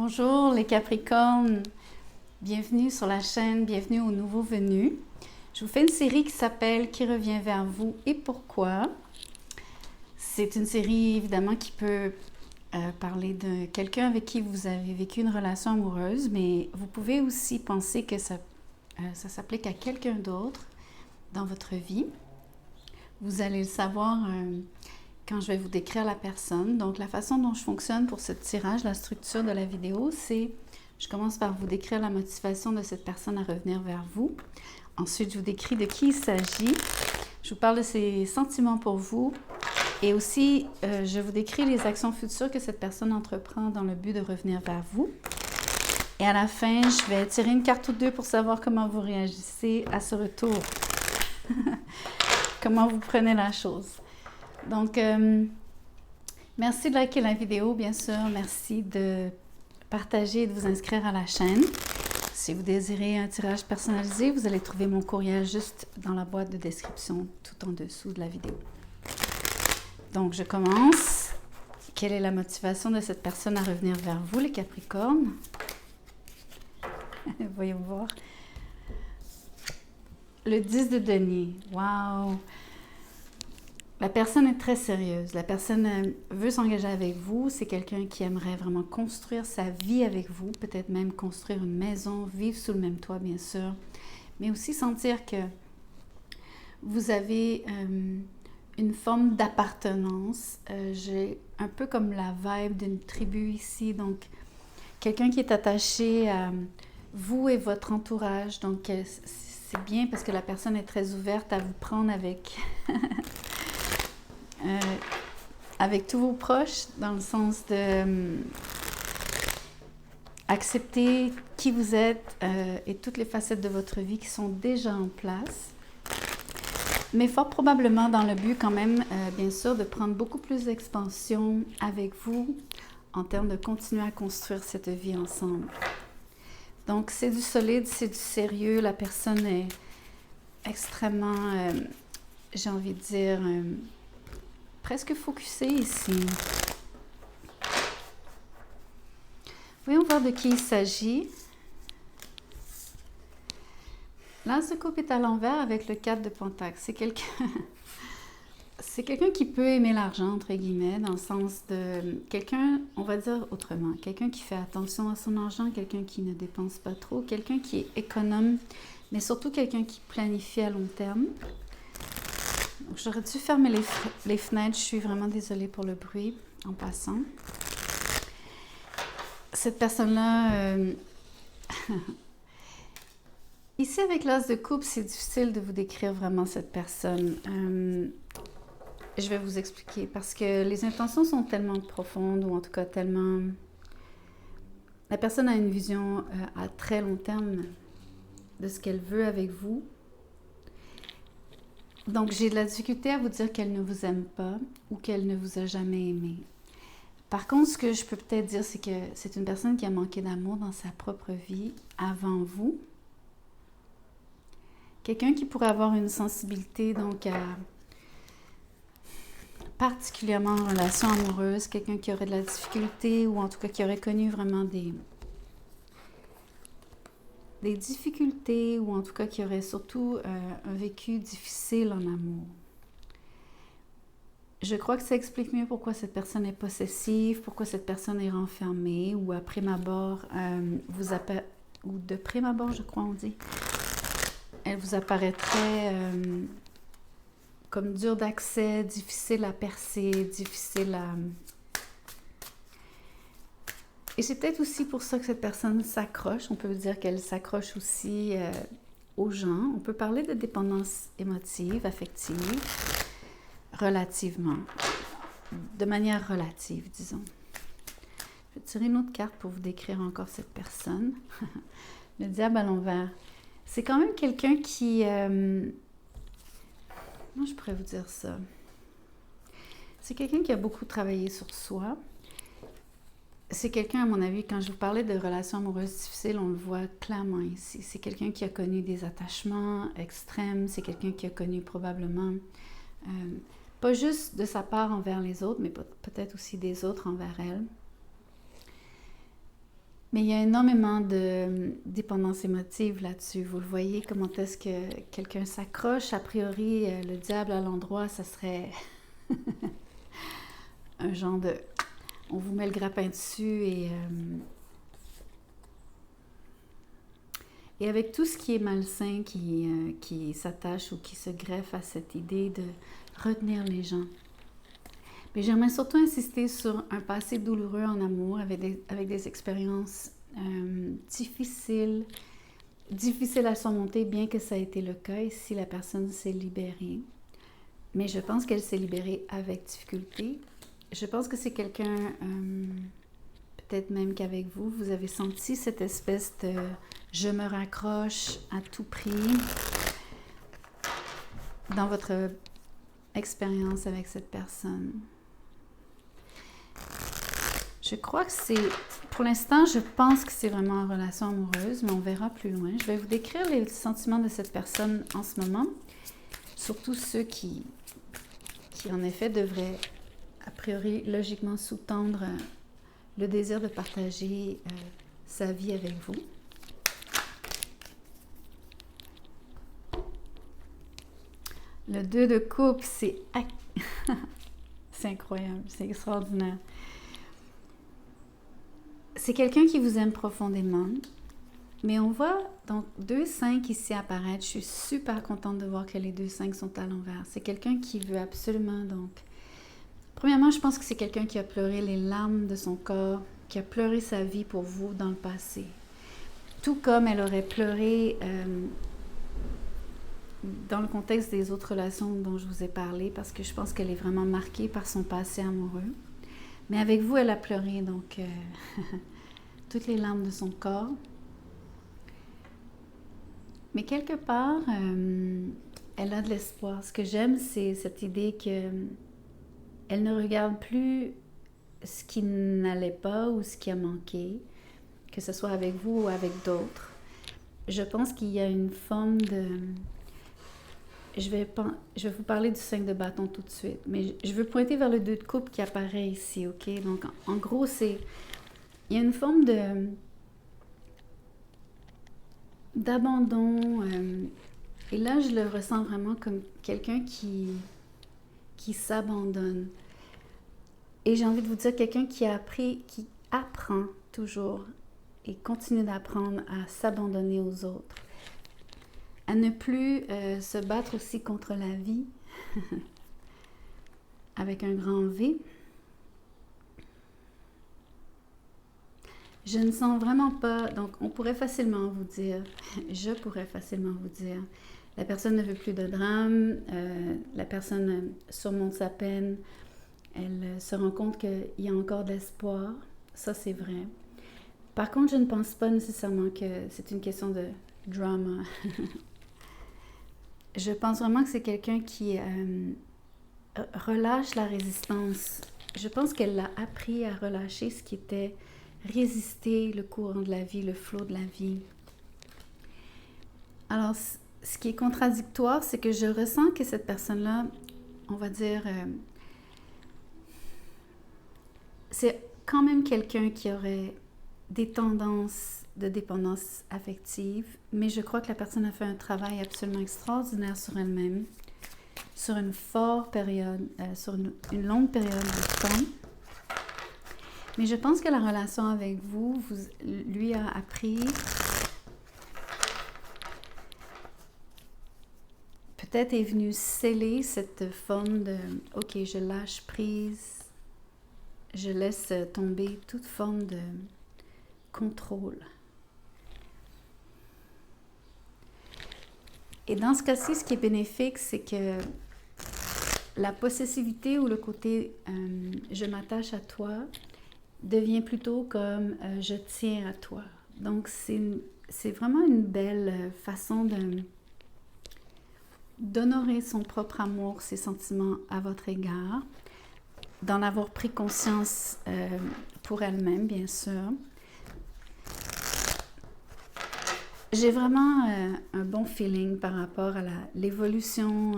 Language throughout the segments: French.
Bonjour les Capricornes, bienvenue sur la chaîne, bienvenue aux nouveaux venus. Je vous fais une série qui s'appelle « Qui revient vers vous et pourquoi ?» C'est une série évidemment qui peut parler de quelqu'un avec qui vous avez vécu une relation amoureuse, mais vous pouvez aussi penser que ça s'applique à quelqu'un d'autre dans votre vie. Vous allez le savoir quand je vais vous décrire la personne. Donc, la façon dont je fonctionne pour ce tirage, la structure de la vidéo, c'est je commence par vous décrire la motivation de cette personne à revenir vers vous. Ensuite, je vous décris de qui il s'agit. Je vous parle de ses sentiments pour vous. Et aussi, je vous décris les actions futures que cette personne entreprend dans le but de revenir vers vous. Et à la fin, je vais tirer une carte ou deux pour savoir comment vous réagissez à ce retour. Comment vous prenez la chose. Donc, merci de liker la vidéo, bien sûr. Merci de partager et de vous inscrire à la chaîne. Si vous désirez un tirage personnalisé, vous allez trouver mon courriel juste dans la boîte de description, tout en dessous de la vidéo. Donc, je commence. Quelle est la motivation de cette personne à revenir vers vous, les Capricornes? Voyons voir. Le 10 de denier. Wow! La personne est très sérieuse. La personne veut s'engager avec vous. C'est quelqu'un qui aimerait vraiment construire sa vie avec vous. Peut-être même construire une maison, vivre sous le même toit, bien sûr. Mais aussi sentir que vous avez une forme d'appartenance. J'ai un peu comme la vibe d'une tribu ici. Donc, quelqu'un qui est attaché à vous et votre entourage. Donc, c'est bien parce que la personne est très ouverte à vous prendre avec... avec tous vos proches, dans le sens de accepter qui vous êtes et toutes les facettes de votre vie qui sont déjà en place. Mais fort probablement dans le but quand même, bien sûr, de prendre beaucoup plus d'expansion avec vous en termes de continuer à construire cette vie ensemble. Donc, c'est du solide, c'est du sérieux. La personne est extrêmement, j'ai envie de dire... presque focusé ici. Voyons voir de qui il s'agit. L'As de coupe est à l'envers avec le 4 de Pentacle. C'est quelqu'un qui peut aimer l'argent, entre guillemets, dans le sens de quelqu'un, on va dire autrement, quelqu'un qui fait attention à son argent, quelqu'un qui ne dépense pas trop, quelqu'un qui est économe, mais surtout quelqu'un qui planifie à long terme. J'aurais dû fermer les fenêtres. Je suis vraiment désolée pour le bruit en passant. Cette personne-là, ici avec l'As de coupe, c'est difficile de vous décrire vraiment cette personne. Je vais vous expliquer parce que les intentions sont tellement profondes ou en tout cas tellement... La personne a une vision à très long terme de ce qu'elle veut avec vous. Donc, j'ai de la difficulté à vous dire qu'elle ne vous aime pas ou qu'elle ne vous a jamais aimé. Par contre, ce que je peux peut-être dire, c'est que c'est une personne qui a manqué d'amour dans sa propre vie avant vous. Quelqu'un qui pourrait avoir une sensibilité, donc, particulièrement en relation amoureuse. Quelqu'un qui aurait de la difficulté ou en tout cas qui aurait connu vraiment des difficultés ou en tout cas qui aurait surtout un vécu difficile en amour. Je crois que ça explique mieux pourquoi cette personne est possessive, pourquoi cette personne est renfermée ou à prime abord ou de prime abord, je crois on dit. Elle vous apparaîtrait comme dure d'accès, difficile à percer, difficile à... Et c'est peut-être aussi pour ça que cette personne s'accroche. On peut dire qu'elle s'accroche aussi aux gens. On peut parler de dépendance émotive, affective, relativement. De manière relative, disons. Je vais tirer une autre carte pour vous décrire encore cette personne. Le diable à l'envers. C'est quand même quelqu'un qui... Comment je pourrais vous dire ça? C'est quelqu'un qui a beaucoup travaillé sur soi. C'est quelqu'un, à mon avis, quand je vous parlais de relations amoureuses difficiles, on le voit clairement ici. C'est quelqu'un qui a connu des attachements extrêmes. C'est quelqu'un qui a connu probablement, pas juste de sa part envers les autres, mais peut-être aussi des autres envers elle. Mais il y a énormément de dépendance émotive là-dessus. Vous le voyez, comment est-ce que quelqu'un s'accroche. A priori, le diable à l'endroit, ça serait un genre de... On vous met le grappin dessus et avec tout ce qui est malsain qui s'attache ou qui se greffe à cette idée de retenir les gens. Mais j'aimerais surtout insister sur un passé douloureux en amour avec des expériences difficiles à surmonter, bien que ça ait été le cas ici, la personne s'est libérée. Mais je pense qu'elle s'est libérée avec difficulté. Je pense que c'est quelqu'un, peut-être même qu'avec vous, vous avez senti cette espèce de « je me raccroche à tout prix » dans votre expérience avec cette personne. Je crois que c'est, pour l'instant, je pense que c'est vraiment une relation amoureuse, mais on verra plus loin. Je vais vous décrire les sentiments de cette personne en ce moment, surtout ceux qui en effet devraient, a priori, logiquement sous-tendre le désir de partager sa vie avec vous. Le 2 de coupe, c'est incroyable, c'est extraordinaire. C'est quelqu'un qui vous aime profondément, mais on voit donc 2-5 ici apparaître. Je suis super contente de voir que les 2-5 sont à l'envers. C'est quelqu'un qui veut absolument donc... Premièrement, je pense que c'est quelqu'un qui a pleuré les larmes de son corps, qui a pleuré sa vie pour vous dans le passé. Tout comme elle aurait pleuré dans le contexte des autres relations dont je vous ai parlé, parce que je pense qu'elle est vraiment marquée par son passé amoureux. Mais avec vous, elle a pleuré, donc toutes les larmes de son corps. Mais quelque part, elle a de l'espoir. Ce que j'aime, c'est cette idée qu'elle ne regarde plus ce qui n'allait pas ou ce qui a manqué, que ce soit avec vous ou avec d'autres. Je pense qu'il y a une forme de... Je vais vous parler du 5 de bâton tout de suite, mais je veux pointer vers le 2 de coupe qui apparaît ici, ok? Donc, en gros, il y a une forme d'abandon, et là, je le ressens vraiment comme quelqu'un qui s'abandonne. Et j'ai envie de vous dire, quelqu'un qui apprend toujours et continue d'apprendre à s'abandonner aux autres. À ne plus se battre aussi contre la vie, avec un grand V. Je ne sens vraiment pas, donc on pourrait facilement vous dire, je pourrais facilement vous dire, la personne ne veut plus de drame, la personne surmonte sa peine, elle se rend compte qu'il y a encore de l'espoir, ça c'est vrai. Par contre, je ne pense pas nécessairement que c'est une question de drama. Je pense vraiment que c'est quelqu'un qui relâche la résistance. Je pense qu'elle a appris à relâcher ce qui était résister le courant de la vie, le flot de la vie. Alors, ce qui est contradictoire, c'est que je ressens que cette personne-là, on va dire, c'est quand même quelqu'un qui aurait des tendances de dépendance affective, mais je crois que la personne a fait un travail absolument extraordinaire sur elle-même, sur une forte période, sur une longue période de temps. Mais je pense que la relation avec vous lui a appris, peut-être est venue sceller cette forme de « ok, je lâche prise, je laisse tomber toute forme de contrôle ». Et dans ce cas-ci, ce qui est bénéfique, c'est que la possessivité ou le côté je m'attache à toi devient plutôt comme je tiens à toi. Donc, c'est vraiment une belle façon d'honorer son propre amour, ses sentiments à votre égard, d'en avoir pris conscience pour elle-même, bien sûr. J'ai vraiment un bon feeling par rapport à l'évolution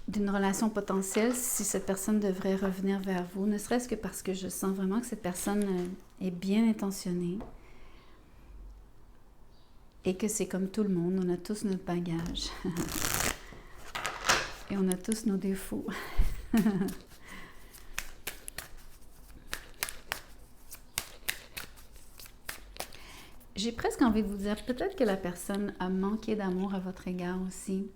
d'une relation potentielle si cette personne devrait revenir vers vous, ne serait-ce que parce que je sens vraiment que cette personne est bien intentionnée et que c'est comme tout le monde, on a tous notre bagage et on a tous nos défauts. J'ai presque envie de vous dire, peut-être que la personne a manqué d'amour à votre égard aussi.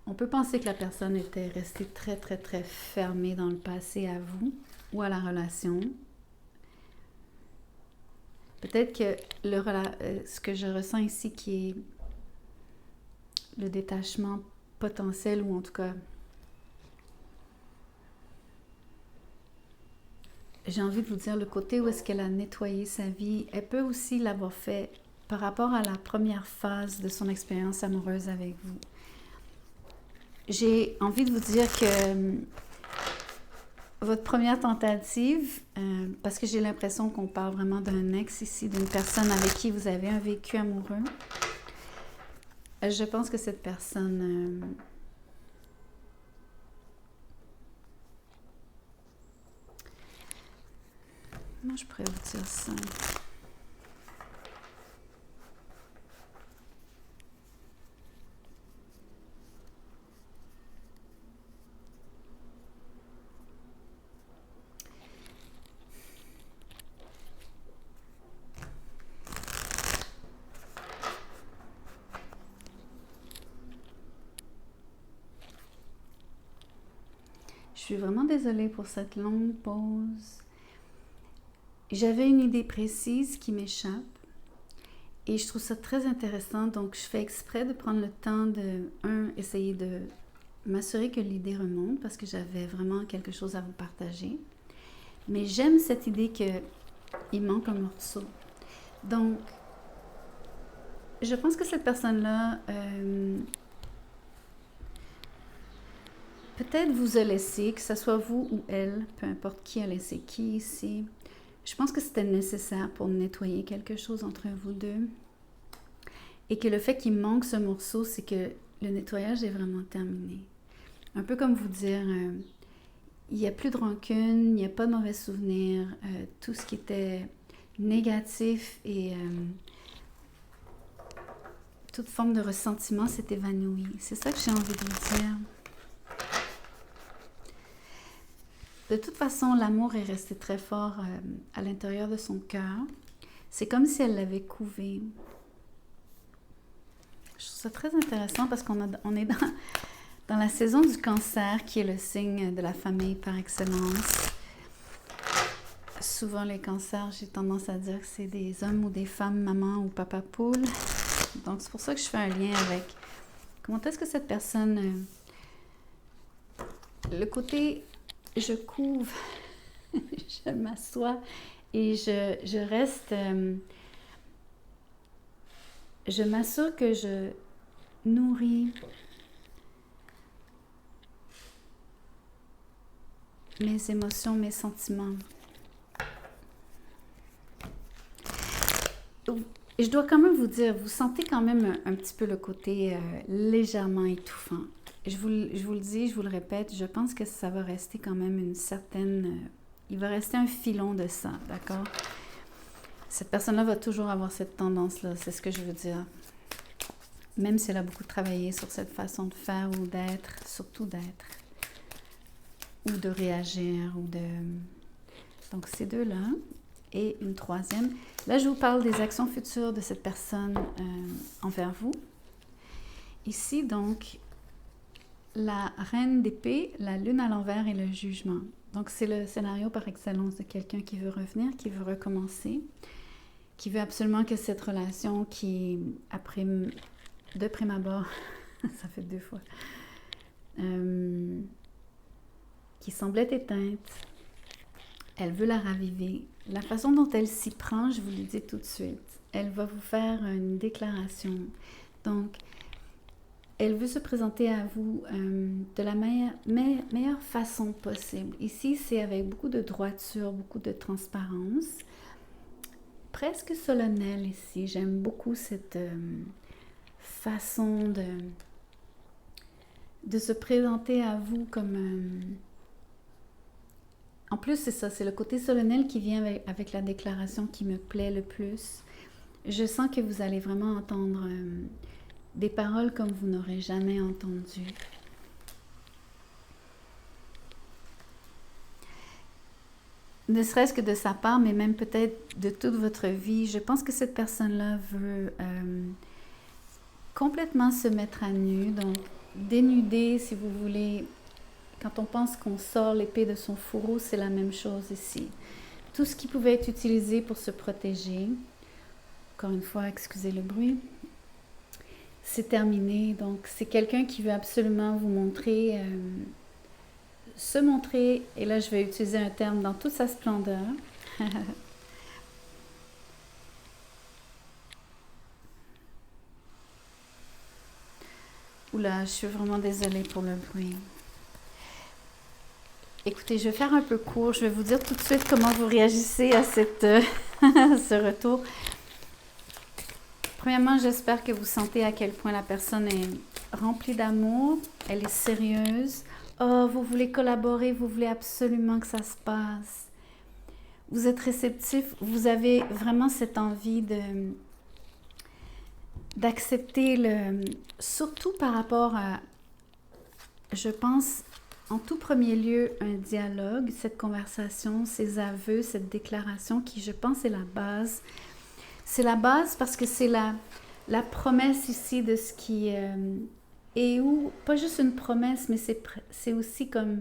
On peut penser que la personne était restée très, très, très fermée dans le passé à vous ou à la relation. Peut-être que ce que je ressens ici, qui est le détachement potentiel, ou en tout cas, j'ai envie de vous dire, le côté où est-ce qu'elle a nettoyé sa vie, elle peut aussi l'avoir fait par rapport à la première phase de son expérience amoureuse avec vous. J'ai envie de vous dire que votre première tentative, parce que j'ai l'impression qu'on parle vraiment d'un ex ici, d'une personne avec qui vous avez un vécu amoureux, je pense que cette personne... comment je pourrais vous dire ça? Je suis vraiment désolée pour cette longue pause. J'avais une idée précise qui m'échappe et je trouve ça très intéressant. Donc, je fais exprès de prendre le temps de, essayer de m'assurer que l'idée remonte parce que j'avais vraiment quelque chose à vous partager. Mais j'aime cette idée qu'il manque un morceau. Donc, je pense que cette personne-là... peut-être vous a laissé, que ce soit vous ou elle, peu importe qui a laissé qui ici. Je pense que c'était nécessaire pour nettoyer quelque chose entre vous deux. Et que le fait qu'il manque ce morceau, c'est que le nettoyage est vraiment terminé. Un peu comme vous dire, il n'y a plus de rancune, il n'y a pas de mauvais souvenirs, tout ce qui était négatif et toute forme de ressentiment s'est évanoui. C'est ça que j'ai envie de vous dire. De toute façon, l'amour est resté très fort à l'intérieur de son cœur. C'est comme si elle l'avait couvé. Je trouve ça très intéressant parce qu'on est dans la saison du cancer, qui est le signe de la famille par excellence. Souvent, les cancers, j'ai tendance à dire que c'est des hommes ou des femmes, maman ou papa poule. Donc, c'est pour ça que je fais un lien avec comment est-ce que cette personne... le côté... je couvre, je m'assois et je reste, je m'assure que je nourris mes émotions, mes sentiments. Et je dois quand même vous dire, vous sentez quand même un petit peu le côté légèrement étouffant. Je vous le dis, je vous le répète, je pense que ça va rester quand même une certaine... il va rester un filon de ça, d'accord? Cette personne-là va toujours avoir cette tendance-là, c'est ce que je veux dire. Même si elle a beaucoup travaillé sur cette façon de faire ou d'être, surtout d'être, ou de réagir, ou de... Donc, ces deux-là. Et une troisième. Là, je vous parle des actions futures de cette personne envers vous. Ici, donc... la reine d'épée, la lune à l'envers et le jugement. Donc, c'est le scénario par excellence de quelqu'un qui veut revenir, qui veut recommencer, qui veut absolument que cette relation qui, de prime abord, ça fait 2 fois, qui semblait éteinte, elle veut la raviver. La façon dont elle s'y prend, je vous le dis tout de suite, elle va vous faire une déclaration. Donc, elle veut se présenter à vous de la meilleure façon possible. Ici, c'est avec beaucoup de droiture, beaucoup de transparence. Presque solennelle ici. J'aime beaucoup cette façon de se présenter à vous comme... En plus, c'est ça, c'est le côté solennel qui vient avec la déclaration qui me plaît le plus. Je sens que vous allez vraiment entendre des paroles comme vous n'aurez jamais entendues. Ne serait-ce que de sa part, mais même peut-être de toute votre vie, je pense que cette personne-là veut complètement se mettre à nu, donc dénuder, si vous voulez. Quand on pense qu'on sort l'épée de son fourreau, c'est la même chose ici. Tout ce qui pouvait être utilisé pour se protéger, encore une fois, excusez le bruit, c'est terminé. Donc, c'est quelqu'un qui veut absolument vous montrer, se montrer, et là, je vais utiliser un terme dans toute sa splendeur. Oula, je suis vraiment désolée pour le bruit. Écoutez, je vais faire un peu court. Je vais vous dire tout de suite comment vous réagissez à ce retour. Premièrement, j'espère que vous sentez à quel point la personne est remplie d'amour. Elle est sérieuse. Oh, vous voulez collaborer, vous voulez absolument que ça se passe. Vous êtes réceptif. Vous avez vraiment cette envie d'accepter surtout par rapport à, je pense, en tout premier lieu, un dialogue, cette conversation, ces aveux, cette déclaration qui, je pense, est la base. C'est la base parce que c'est la promesse ici de ce qui est où, pas juste une promesse, mais c'est aussi comme,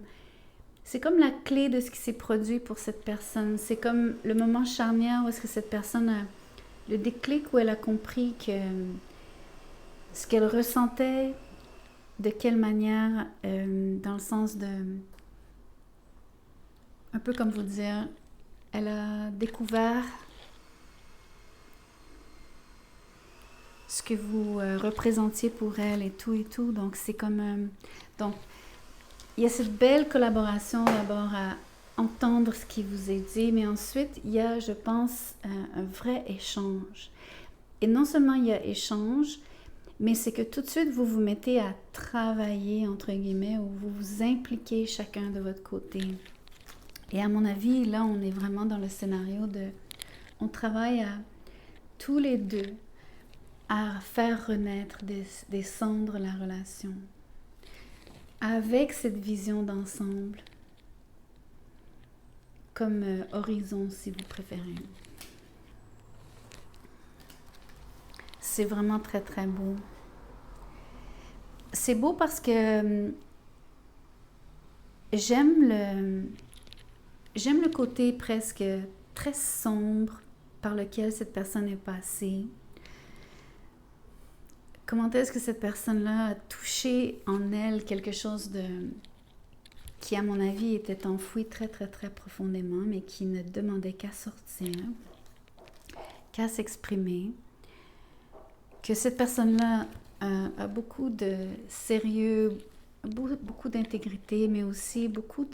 c'est comme la clé de ce qui s'est produit pour cette personne. C'est comme le moment charnière où est-ce que cette personne a le déclic, où elle a compris que ce qu'elle ressentait, de quelle manière, dans le sens de, un peu comme vous dire, elle a découvert ce que vous représentiez pour elle et tout. Donc, c'est comme... donc, il y a cette belle collaboration d'abord à entendre ce qui vous est dit, mais ensuite, il y a, je pense, un vrai échange. Et non seulement il y a échange, mais c'est que tout de suite, vous vous mettez à travailler, entre guillemets, ou vous vous impliquez chacun de votre côté. Et à mon avis, là, on est vraiment dans le scénario de... On travaille à tous les deux à faire renaître des cendres la relation. Avec cette vision d'ensemble, comme horizon, si vous préférez. C'est vraiment très, très beau. C'est beau parce que j'aime le côté presque très sombre par lequel cette personne est passée. Comment est-ce que cette personne-là a touché en elle quelque chose qui, à mon avis, était enfoui très, très, très profondément, mais qui ne demandait qu'à sortir, qu'à s'exprimer. Que cette personne-là a beaucoup de sérieux, beaucoup d'intégrité, mais aussi beaucoup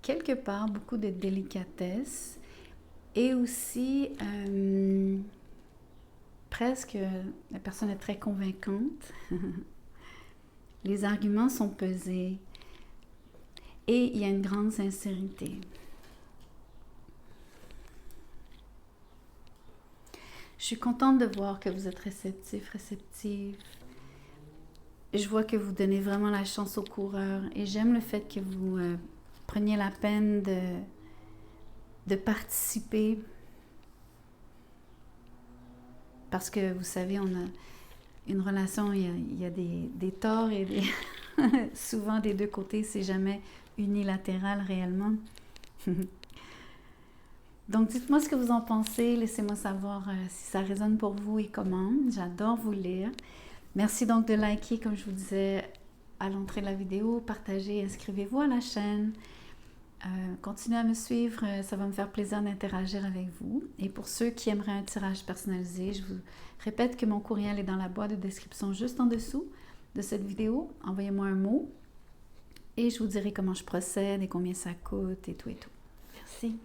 quelque part, beaucoup de délicatesse. Et aussi, presque, la personne est très convaincante. Les arguments sont pesés. Et il y a une grande sincérité. Je suis contente de voir que vous êtes réceptive. Je vois que vous donnez vraiment la chance au coureur. Et j'aime le fait que vous preniez la peine de participer. Parce que, vous savez, on a une relation, il y a des torts et souvent des deux côtés, c'est jamais unilatéral réellement. Donc, dites-moi ce que vous en pensez. Laissez-moi savoir si ça résonne pour vous et comment. J'adore vous lire. Merci donc de liker, comme je vous disais, à l'entrée de la vidéo. Partagez, inscrivez-vous à la chaîne. Continuez à me suivre. Ça va me faire plaisir d'interagir avec vous. Et pour ceux qui aimeraient un tirage personnalisé, je vous répète que mon courriel est dans la boîte de description juste en dessous de cette vidéo. Envoyez-moi un mot et je vous dirai comment je procède et combien ça coûte et tout et tout. Merci.